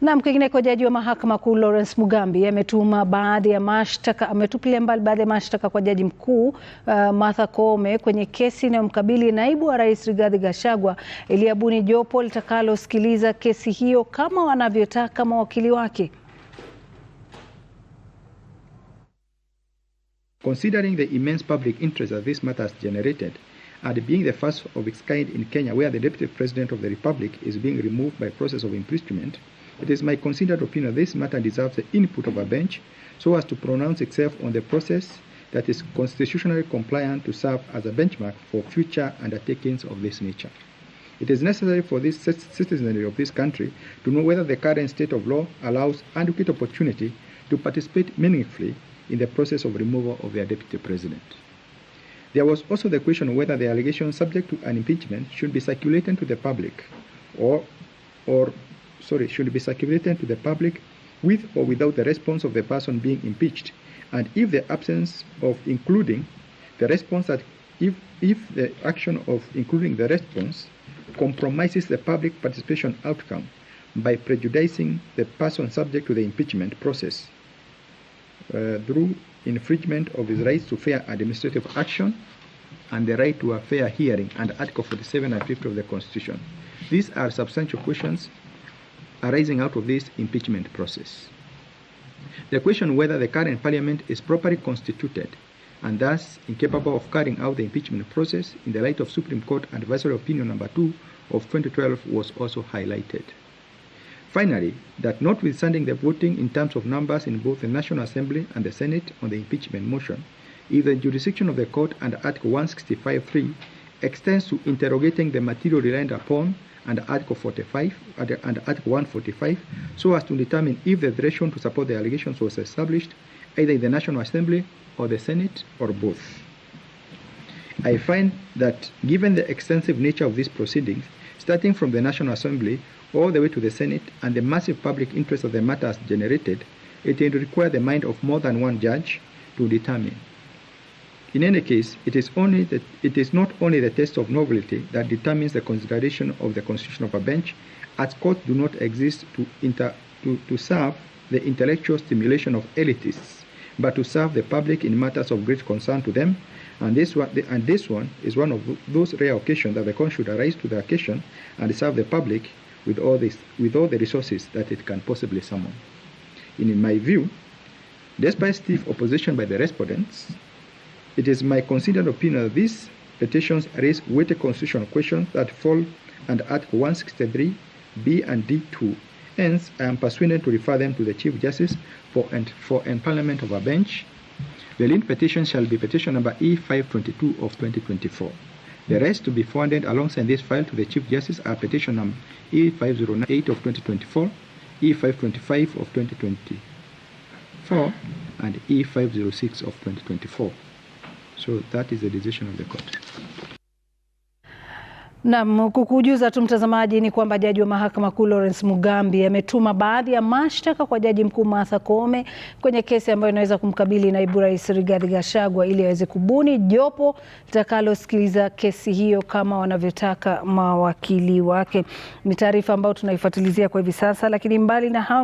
Na kwingineko, Jaji wa Mahakama Kuu Lawrence Mugambi ametupilia mbali baadhi ya mashtaka kwa Jaji Mkuu Martha Koome kwenye kesi inayomkabili Naibu wa Rais Rigathi Gachagua ili abuni jopo litakalosikiliza kesi hiyo kama wanavyotaka mawakili wake. Considering the immense public interest that this matter has generated, and being the first of its kind in Kenya where the Deputy President of the Republic is being removed by process of impeachment, it is my considered opinion that this matter deserves the input of a bench so as to pronounce itself on the process that is constitutionally compliant to serve as a benchmark for future undertakings of this nature. It is necessary for this citizenry of this country to know whether the current state of law allows adequate opportunity to participate meaningfully in the process of removal of their Deputy President. There was also the question of whether the allegations subject to an impeachment should be circulated to the public should be circulated to the public with or without the response of the person being impeached, and if the absence of including the response if the action of including the response compromises the public participation outcome by prejudicing the person subject to the impeachment process through infringement of his rights to fair administrative action and the right to a fair hearing under Article 47 and 50 of the Constitution. These are substantial questions arising out of this impeachment process. The question whether the current Parliament is properly constituted and thus incapable of carrying out the impeachment process in the light of Supreme Court Advisory Opinion No. 2 of 2012 was also highlighted. Finally, that notwithstanding the voting in terms of numbers in both the National Assembly and the Senate on the impeachment motion, if the jurisdiction of the court under Article 165(3) extends to interrogating the material relied upon under Article 45 and Article 145, so as to determine if the threshold to support the allegations was established either in the National Assembly or the Senate or both. I find that given the extensive nature of these proceedings, starting from the National Assembly all the way to the Senate and the massive public interest that the matter has generated, it will require the mind of more than one judge to determine. In any case, it is not only the test of novelty that determines the consideration of the constitution of a bench, as courts do not exist to serve the intellectual stimulation of elitists, but to serve the public in matters of great concern to them. And this one is one of those rare occasions that the court should arise to the occasion and serve the public with all the resources that it can possibly summon. In my view, despite stiff opposition by the respondents, it is my considered opinion that these petitions raise weighty constitutional questions that fall under Article 163 B and D2. Hence, I am persuaded to refer them to the Chief Justice for empanelment of a bench. The linked petition shall be petition number E522 of 2024. The rest to be forwarded alongside this file to the Chief Justice are petition number E508 of 2024, E525 of 2024, and E506 of 2024. So that is the decision of the court. Na kukujuza tu mtazamaji ni kwamba Jaji wa Mahakama Kuu Lawrence Mugambi ametuma baadhi ya mashtaka kwa Jaji Mkuu Martha Koome kwenye kesi ambayo inaweza kumkabili Naibu Rais Rigathi Gachagua ili aweze kubuni jopo litakalosikiliza kesi hiyo kama wanavyotaka mawakili wake. Ni taarifa ambayo tunaifuatilizia kwa hivi sasa, lakini mbali na hao